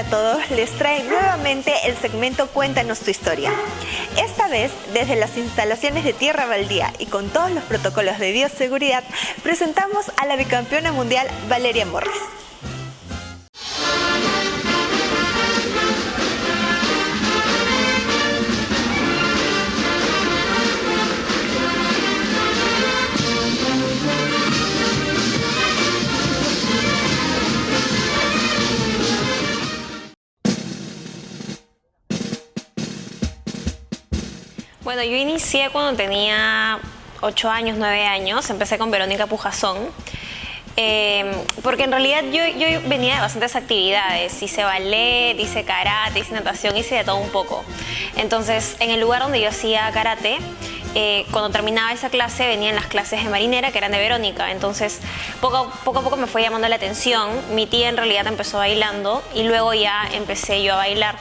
a todos les trae nuevamente el segmento Cuéntanos tu historia. Esta vez, desde las instalaciones de Tierra Baldía y con todos los protocolos de bioseguridad, presentamos a la bicampeona mundial Valeria Morris. Bueno, yo inicié cuando tenía 8 años, 9 años, empecé con Verónica Pujazón, porque en realidad yo venía de bastantes actividades, hice ballet, hice karate, hice natación, hice de todo un poco. Entonces, en el lugar donde yo hacía karate, cuando terminaba esa clase venían las clases de marinera que eran de Verónica, entonces poco a poco me fue llamando la atención. Mi tía en realidad empezó bailando y luego ya empecé yo a bailar.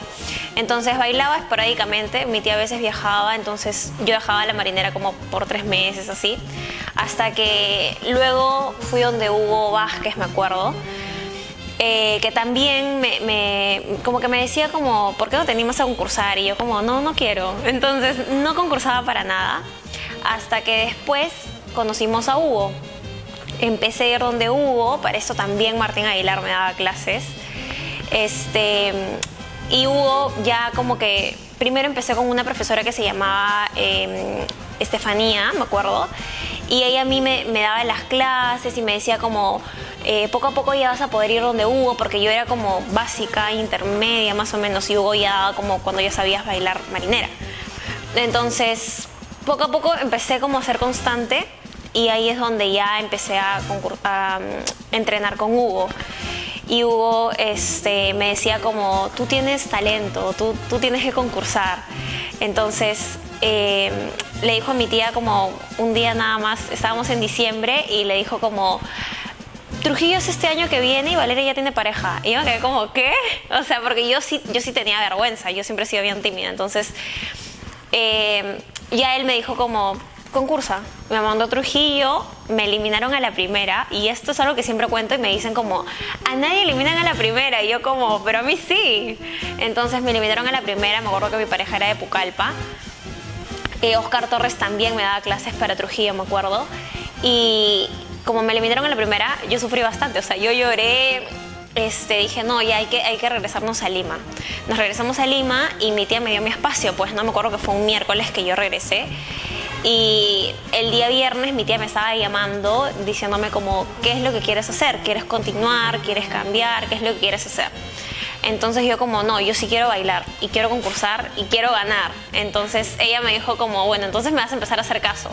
Entonces bailaba esporádicamente, mi tía a veces viajaba, entonces yo dejaba la marinera como por 3 meses así, hasta que luego fui donde Hugo Vázquez, me acuerdo, que también como que me decía como, ¿por qué no te animas a concursar? Y yo como, no quiero. Entonces no concursaba para nada, hasta que después conocimos a Hugo. Empecé a ir donde Hugo, para eso también Martín Aguilar me daba clases. Y Hugo ya como que, primero empecé con una profesora que se llamaba Estefanía, me acuerdo, y ella a mí me daba las clases y me decía como, poco a poco ya vas a poder ir donde Hugo, porque yo era como básica, intermedia más o menos, y Hugo ya daba como cuando ya sabías bailar marinera. Entonces, poco a poco empecé como a ser constante y ahí es donde ya empecé a entrenar con Hugo. Y Hugo me decía como, tú tienes talento, tú tienes que concursar. Entonces le dijo a mi tía como un día nada más, estábamos en diciembre y le dijo como, Trujillo es este año que viene y Valeria ya tiene pareja. Y yo me quedé como, ¿qué? O sea, porque yo sí tenía vergüenza, yo siempre he sido bien tímida. Entonces ya él me dijo como, concursa. Me mandó a Trujillo, me eliminaron a la primera y esto es algo que siempre cuento y me dicen como, a nadie eliminan a la primera, y yo como, pero a mí sí. Entonces me eliminaron a la primera, me acuerdo que mi pareja era de Pucallpa. Oscar Torres también me daba clases para Trujillo, me acuerdo, y como me eliminaron a la primera, yo sufrí bastante, o sea, yo lloré. Dije, no, ya hay que regresarnos a Lima. Nos regresamos a Lima y mi tía me dio mi espacio, pues no me acuerdo que fue un miércoles que yo regresé. Y el día viernes mi tía me estaba llamando diciéndome como, ¿qué es lo que quieres hacer? ¿Quieres continuar? ¿Quieres cambiar? ¿Qué es lo que quieres hacer? Entonces yo como, no, yo sí quiero bailar y quiero concursar y quiero ganar. Entonces ella me dijo como, bueno, entonces me vas a empezar a hacer caso.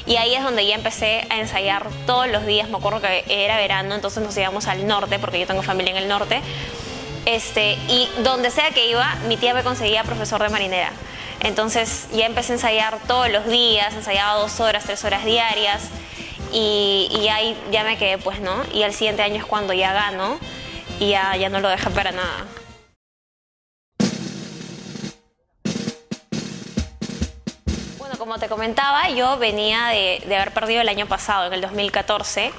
Y ahí es donde ya empecé a ensayar todos los días. Me acuerdo que era verano, entonces nos íbamos al norte, porque yo tengo familia en el norte. Y donde sea que iba, mi tía me conseguía profesor de marinera. Entonces ya empecé a ensayar todos los días, ensayaba 2 horas, 3 horas diarias. Y ahí ya me quedé, pues, ¿no? Y al siguiente año es cuando ya gano y ya no lo dejé para nada. Como te comentaba, yo venía de haber perdido el año pasado, en el 2014,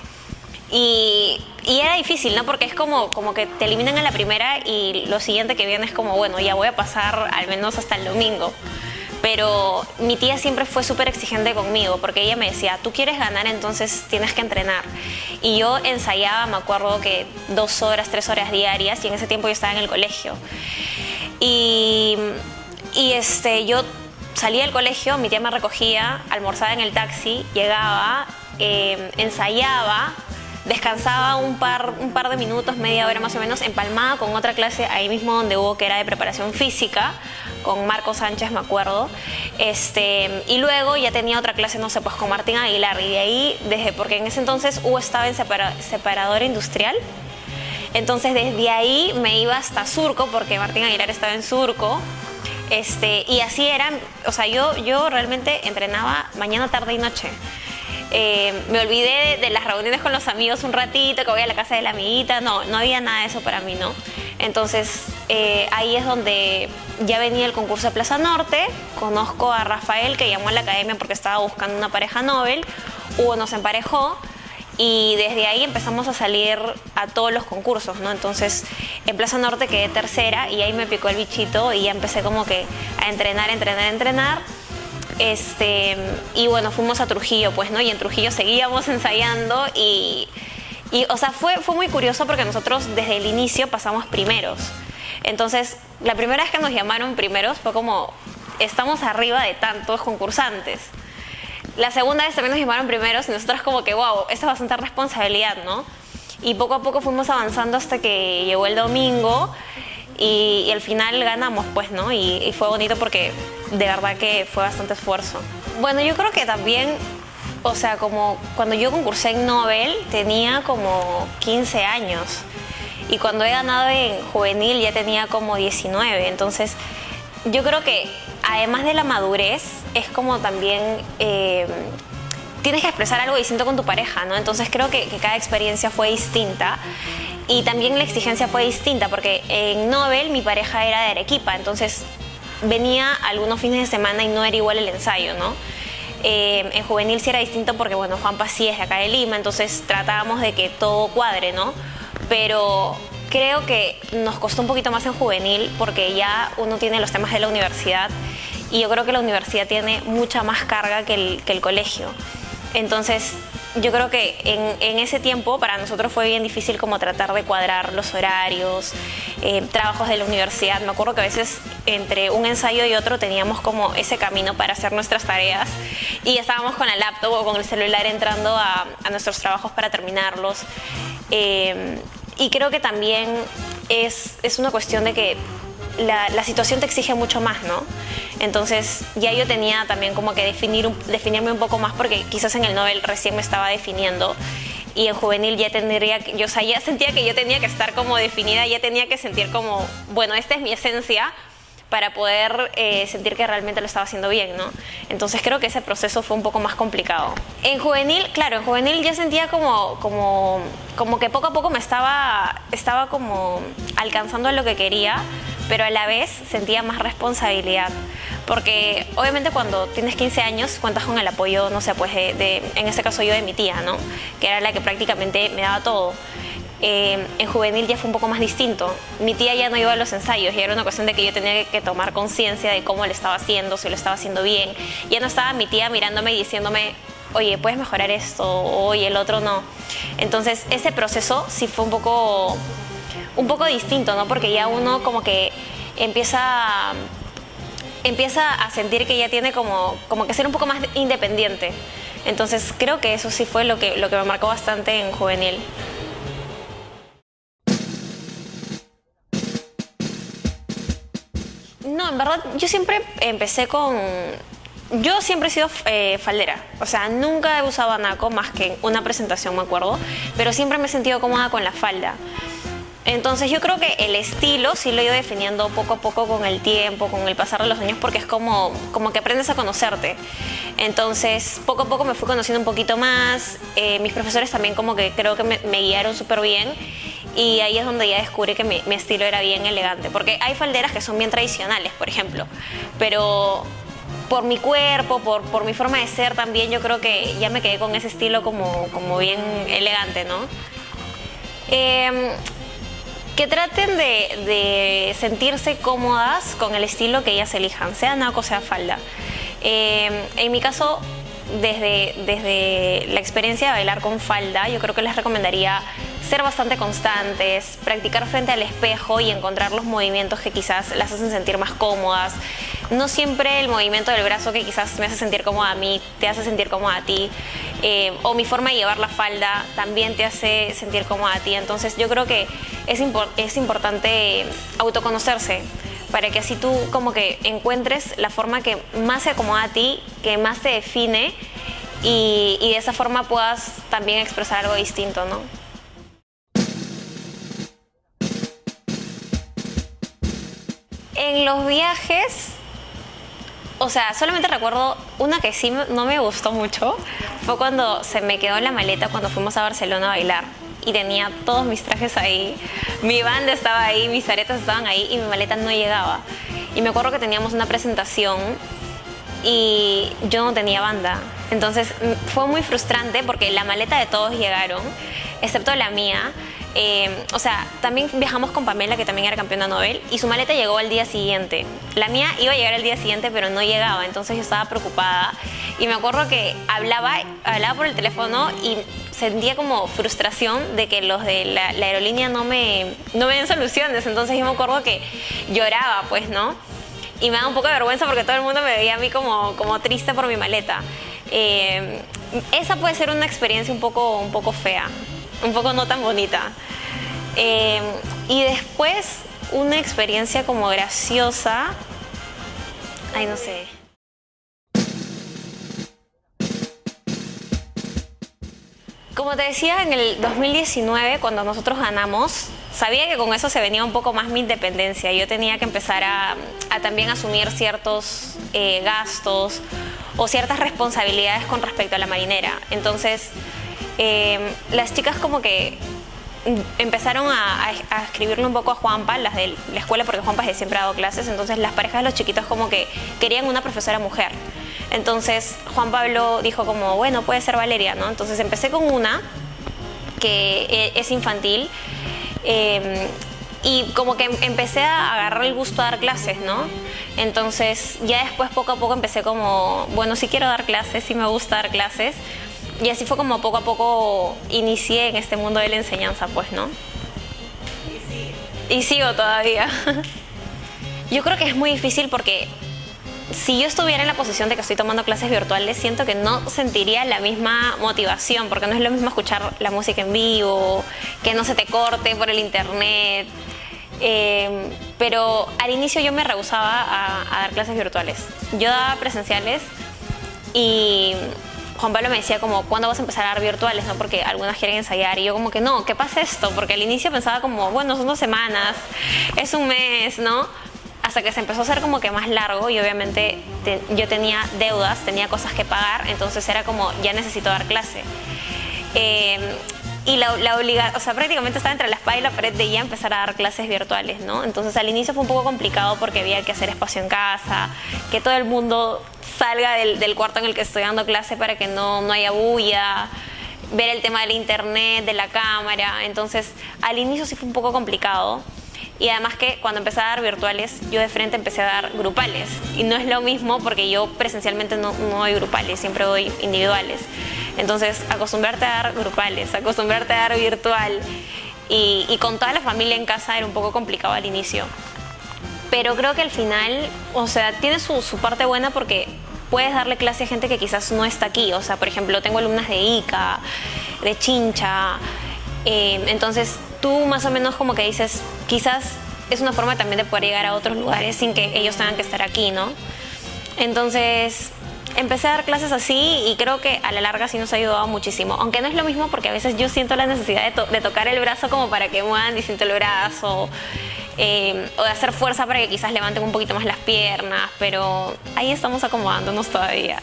y era difícil, ¿no? Porque es como que te eliminan a la primera y lo siguiente que viene es como, bueno, ya voy a pasar al menos hasta el domingo. Pero mi tía siempre fue súper exigente conmigo, porque ella me decía, tú quieres ganar, entonces tienes que entrenar. Y yo ensayaba, me acuerdo que 2 horas, 3 horas diarias, y en ese tiempo yo estaba en el colegio. Yo salía del colegio, mi tía me recogía, almorzaba en el taxi, llegaba, ensayaba, descansaba un par de minutos, media hora más o menos, empalmada con otra clase ahí mismo donde hubo, que era de preparación física, con Marco Sánchez, me acuerdo. Y luego ya tenía otra clase, no sé, pues con Martín Aguilar. Y de ahí, porque en ese entonces Hugo estaba en separadora industrial. Entonces desde ahí me iba hasta Surco, porque Martín Aguilar estaba en Surco. Y así era, o sea, yo realmente entrenaba mañana, tarde y noche. Me olvidé de las reuniones con los amigos un ratito, que voy a la casa de la amiguita, no había nada de eso para mí, ¿no? Entonces ahí es donde ya venía el concurso de Plaza Norte, conozco a Rafael, que llamó a la academia porque estaba buscando una pareja Nobel, Hugo nos emparejó y desde ahí empezamos a salir a todos los concursos, ¿no? Entonces en Plaza Norte quedé tercera y ahí me picó el bichito y ya empecé como que a entrenar. Y bueno, fuimos a Trujillo, pues, ¿no? Y en Trujillo seguíamos ensayando y o sea, fue muy curioso porque nosotros desde el inicio pasamos primeros. Entonces, la primera vez que nos llamaron primeros fue como, estamos arriba de tantos concursantes. La segunda vez también nos llamaron primeros y nosotros como que, wow, esta es bastante responsabilidad, ¿no? Y poco a poco fuimos avanzando hasta que llegó el domingo y al final ganamos, pues, ¿no? Y fue bonito porque de verdad que fue bastante esfuerzo. Bueno, yo creo que también, o sea, como cuando yo concursé en Nobel tenía como 15 años y cuando he ganado en juvenil ya tenía como 19. Entonces, yo creo que además de la madurez, es como también tienes que expresar algo distinto con tu pareja, ¿no? Entonces creo que cada experiencia fue distinta y también la exigencia fue distinta porque en Nobel mi pareja era de Arequipa, entonces venía algunos fines de semana y no era igual el ensayo, ¿no? En juvenil sí era distinto porque, bueno, Juanpa sí es de acá de Lima, entonces tratábamos de que todo cuadre, ¿no? Pero creo que nos costó un poquito más en juvenil porque ya uno tiene los temas de la universidad y yo creo que la universidad tiene mucha más carga que el colegio. Entonces, yo creo que en ese tiempo para nosotros fue bien difícil como tratar de cuadrar los horarios, trabajos de la universidad. Me acuerdo que a veces entre un ensayo y otro teníamos como ese camino para hacer nuestras tareas y estábamos con la laptop o con el celular entrando a nuestros trabajos para terminarlos. Y creo que también es una cuestión de que la situación te exige mucho más, ¿no? Entonces ya yo tenía también como que definirme un poco más porque quizás en el Nobel recién me estaba definiendo y en juvenil ya o sea, ya sentía que yo tenía que estar como definida, ya tenía que sentir como, bueno, esta es mi esencia para poder sentir que realmente lo estaba haciendo bien, ¿no? Entonces creo que ese proceso fue un poco más complicado. En juvenil, claro, en juvenil ya sentía como que poco a poco me estaba como alcanzando lo que quería, pero a la vez sentía más responsabilidad. Porque obviamente cuando tienes 15 años cuentas con el apoyo, no sé, pues en este caso yo de mi tía, ¿no? Que era la que prácticamente me daba todo. En juvenil ya fue un poco más distinto. Mi tía ya no iba a los ensayos y era una cuestión de que yo tenía que tomar conciencia de cómo lo estaba haciendo, si lo estaba haciendo bien. Ya no estaba mi tía mirándome y diciéndome, oye, puedes mejorar esto, oye, el otro no. Entonces ese proceso sí fue un poco distinto, ¿no? Porque ya uno como que empieza a sentir que ya tiene como que ser un poco más independiente. Entonces creo que eso sí fue lo que me marcó bastante en juvenil. No, en verdad yo siempre empecé yo siempre he sido faldera, o sea, nunca he usado anaco más que en una presentación, me acuerdo, pero siempre me he sentido cómoda con la falda. Entonces yo creo que el estilo sí lo he ido definiendo poco a poco con el tiempo, con el pasar de los años, porque es como que aprendes a conocerte. Entonces poco a poco me fui conociendo un poquito más, mis profesores también como que creo que me guiaron súper bien y ahí es donde ya descubrí que mi estilo era bien elegante, porque hay falderas que son bien tradicionales, por ejemplo, pero por mi cuerpo, por mi forma de ser también, yo creo que ya me quedé con ese estilo como bien elegante, ¿no? Que traten de sentirse cómodas con el estilo que ellas elijan, sea naco, sea falda. En mi caso, desde la experiencia de bailar con falda, yo creo que les recomendaría ser bastante constantes, practicar frente al espejo y encontrar los movimientos que quizás las hacen sentir más cómodas. No siempre el movimiento del brazo que quizás me hace sentir cómoda a mí te hace sentir cómoda a ti, o mi forma de llevar la falda también te hace sentir cómoda a ti. Entonces yo creo que es importante autoconocerse para que así tú como que encuentres la forma que más se acomoda a ti, que más te define y de esa forma puedas también expresar algo distinto, ¿no? En los viajes, o sea, solamente recuerdo una que sí no me gustó mucho, fue cuando se me quedó en la maleta cuando fuimos a Barcelona a bailar y tenía todos mis trajes ahí, mi banda estaba ahí, mis aretas estaban ahí y mi maleta no llegaba. Y me acuerdo que teníamos una presentación y yo no tenía banda, Entonces fue muy frustrante porque la maleta de todos llegaron, excepto la mía. O sea, también viajamos con Pamela, que también era campeona Nobel, y su maleta llegó al día siguiente. La mía iba a llegar al día siguiente, pero no llegaba, entonces yo estaba preocupada. Y me acuerdo que hablaba por el teléfono y sentía como frustración de que los de la aerolínea no me den soluciones. Entonces yo me acuerdo que lloraba, pues, ¿no? Y me daba un poco de vergüenza porque todo el mundo me veía a mí como triste por mi maleta. Esa puede ser una experiencia un poco fea, un poco no tan bonita. Y después una experiencia como graciosa, ay, no sé. Como te decía, en el 2019, cuando nosotros ganamos, sabía que con eso se venía un poco más mi independencia. Yo tenía que empezar a también asumir ciertos gastos o ciertas responsabilidades con respecto a la marinera. Entonces, las chicas como que empezaron a escribirle un poco a Juanpa, las de la escuela, porque Juanpa siempre ha dado clases. Entonces las parejas de los chiquitos como que querían una profesora mujer. Entonces Juan Pablo dijo como, bueno, puede ser Valeria, ¿no? Entonces empecé con una que es infantil, y como que empecé a agarrar el gusto a dar clases, ¿no? Entonces ya después poco a poco empecé como, bueno, sí quiero dar clases, sí me gusta dar clases. Y así fue como poco a poco inicié en este mundo de la enseñanza, pues, ¿no? Y sigo todavía. Yo creo que es muy difícil porque si yo estuviera en la posición de que estoy tomando clases virtuales, siento que no sentiría la misma motivación, porque no es lo mismo escuchar la música en vivo, que no se te corte por el internet. Pero al inicio yo me rehusaba a dar clases virtuales. Yo daba presenciales y Juan Pablo me decía como, ¿cuándo vas a empezar a dar virtuales? ¿No? Porque algunas quieren ensayar y yo como que no, ¿qué pasa esto? Porque al inicio pensaba como, bueno, son 2 semanas, es un mes, ¿no? Hasta que se empezó a hacer como que más largo y obviamente yo tenía deudas, tenía cosas que pagar, entonces era como, ya necesito dar clase. Y la obligación, o sea, prácticamente estaba entre la espada y la pared de ya empezar a dar clases virtuales, ¿no? Entonces al inicio fue un poco complicado porque había que hacer espacio en casa, que todo el mundo salga del cuarto en el que estoy dando clase para que no haya bulla, ver el tema del internet, de la cámara. Entonces al inicio sí fue un poco complicado. Y además que cuando empecé a dar virtuales, yo de frente empecé a dar grupales. Y no es lo mismo porque yo presencialmente no doy grupales, siempre doy individuales. Entonces, acostumbrarte a dar grupales, acostumbrarte a dar virtual y con toda la familia en casa era un poco complicado al inicio. Pero creo que al final, o sea, tiene su parte buena porque puedes darle clase a gente que quizás no está aquí. O sea, por ejemplo, tengo alumnas de Ica, de Chincha. Entonces, tú más o menos como que dices, quizás es una forma también de poder llegar a otros lugares sin que ellos tengan que estar aquí, ¿no? Entonces empecé a dar clases así y creo que a la larga sí nos ha ayudado muchísimo. Aunque no es lo mismo porque a veces yo siento la necesidad de tocar el brazo como para que muevan distinto el brazo, o de hacer fuerza para que quizás levanten un poquito más las piernas, pero ahí estamos acomodándonos todavía.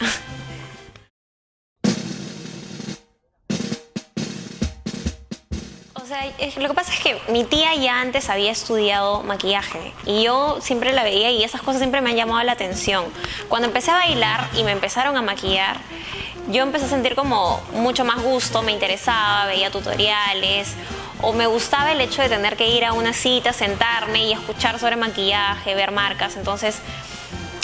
O sea, lo que pasa es que mi tía ya antes había estudiado maquillaje y yo siempre la veía y esas cosas siempre me han llamado la atención. Cuando empecé a bailar y me empezaron a maquillar, yo empecé a sentir como mucho más gusto, me interesaba, veía tutoriales o me gustaba el hecho de tener que ir a una cita, sentarme y escuchar sobre maquillaje, ver marcas. Entonces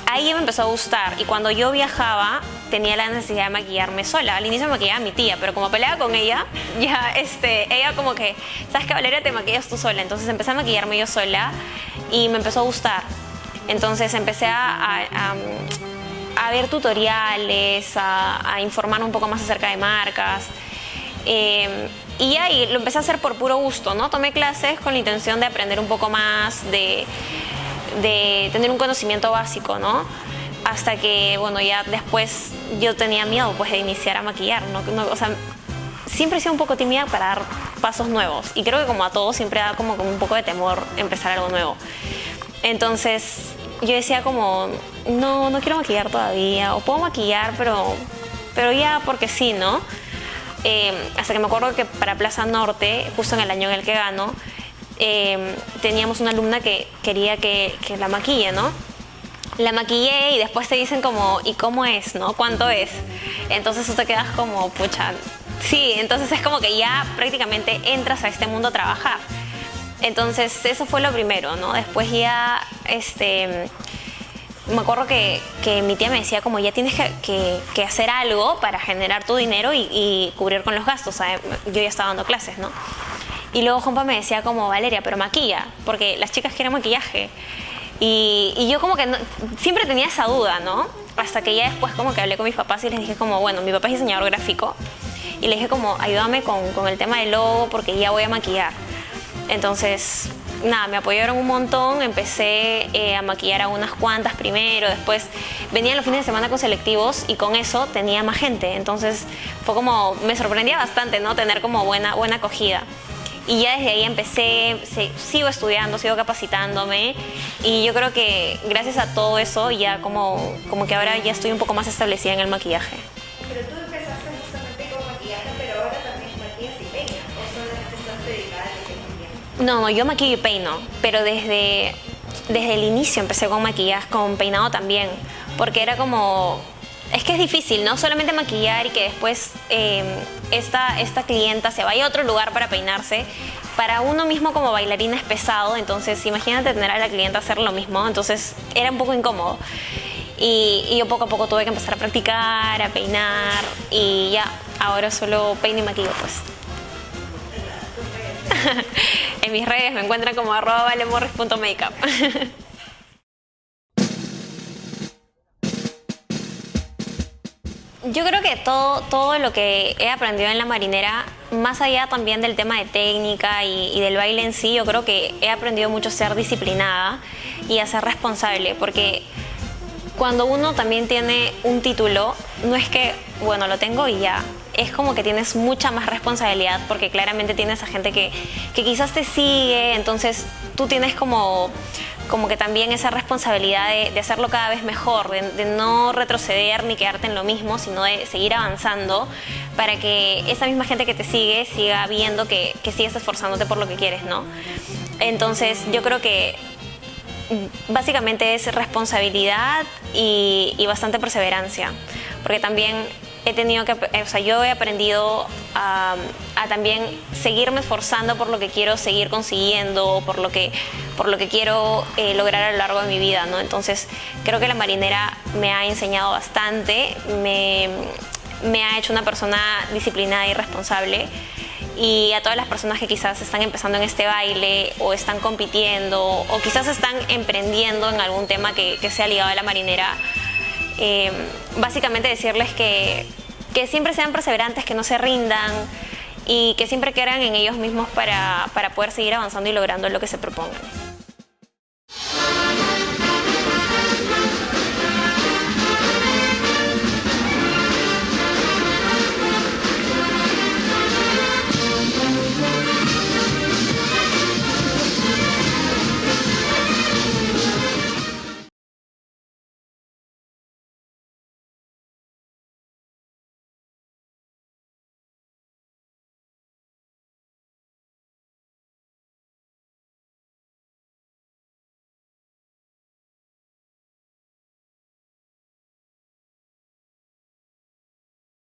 ahí me empezó a gustar y cuando yo viajaba tenía la necesidad de maquillarme sola. Al inicio me maquillaba a mi tía, pero como peleaba con ella, ya ella como que, ¿sabes qué, Valeria? Te maquillas tú sola. Entonces empecé a maquillarme yo sola y me empezó a gustar. Entonces empecé a ver tutoriales, a informarme un poco más acerca de marcas. Y ya y lo empecé a hacer por puro gusto, ¿no? Tomé clases con la intención de aprender un poco más, de tener un conocimiento básico, ¿no? Hasta que, bueno, ya después yo tenía miedo pues de iniciar a maquillar, ¿no? O sea, siempre he sido un poco tímida para dar pasos nuevos y creo que como a todos siempre da como un poco de temor empezar algo nuevo. Entonces yo decía como, no quiero maquillar todavía, o puedo maquillar, pero ya porque sí, ¿no? Hasta que me acuerdo que para Plaza Norte, justo en el año en el que gano, teníamos una alumna que quería que la maquille, ¿no? la maquillé y después te dicen como, ¿y cómo es, no? ¿Cuánto es? Entonces tú te quedas como, pucha, sí, entonces es como que ya prácticamente entras a este mundo a trabajar. Entonces eso fue lo primero, ¿no? Después ya, me acuerdo que mi tía me decía como ya tienes que hacer algo para generar tu dinero y cubrir con los gastos, ¿sabes? Yo ya estaba dando clases, ¿no? Y luego Juanpa me decía como, Valeria, pero maquilla, porque las chicas quieren maquillaje. Y yo como que siempre tenía esa duda, ¿no? Hasta que ya después como que hablé con mis papás y les dije como, bueno, mi papá es diseñador gráfico. Y le dije como, ayúdame con el tema del logo porque ya voy a maquillar. Entonces, nada, me apoyaron un montón, empecé a maquillar a unas cuantas primero, después venían los fines de semana con selectivos y con eso tenía más gente. Entonces fue como, me sorprendía bastante, ¿no? Tener como buena acogida. Y ya desde ahí empecé, sigo estudiando, sigo capacitándome y yo creo que gracias a todo eso ya como que ahora ya estoy un poco más establecida en el maquillaje. Pero tú empezaste justamente con maquillaje, pero ahora también maquillas y peinas, ¿o solamente estás dedicada a maquillaje? No, yo maquillo y peino, pero desde el inicio empecé con maquillaje, con peinado también, porque era como... Es que es difícil, ¿no? Solamente maquillar y que después esta clienta se vaya a otro lugar para peinarse. Para uno mismo como bailarina es pesado, entonces imagínate tener a la clienta hacer lo mismo, entonces era un poco incómodo. Y yo poco a poco tuve que empezar a practicar, a peinar y ya, ahora solo peino y maquillo pues. En mis redes me encuentran como @valemorris.makeup. Yo creo que todo lo que he aprendido en la marinera, más allá también del tema de técnica y del baile en sí, yo creo que he aprendido mucho a ser disciplinada y a ser responsable, porque cuando uno también tiene un título, no es que, bueno, lo tengo y ya, es como que tienes mucha más responsabilidad, porque claramente tienes a gente que quizás te sigue, entonces tú tienes como que también esa responsabilidad de hacerlo cada vez mejor, de no retroceder ni quedarte en lo mismo, sino de seguir avanzando para que esa misma gente que te sigue siga viendo que sigues esforzándote por lo que quieres, ¿no? Entonces yo creo que básicamente es responsabilidad y bastante perseverancia, porque también he tenido que, o sea, yo he aprendido a también seguirme esforzando por lo que quiero seguir consiguiendo, por lo que quiero lograr a lo largo de mi vida, ¿no? Entonces creo que la marinera me ha enseñado bastante, me ha hecho una persona disciplinada y responsable. Y a todas las personas que quizás están empezando en este baile o están compitiendo o quizás están emprendiendo en algún tema que sea ligado a la marinera, básicamente decirles que siempre sean perseverantes, que no se rindan y que siempre crean en ellos mismos para poder seguir avanzando y logrando lo que se propongan.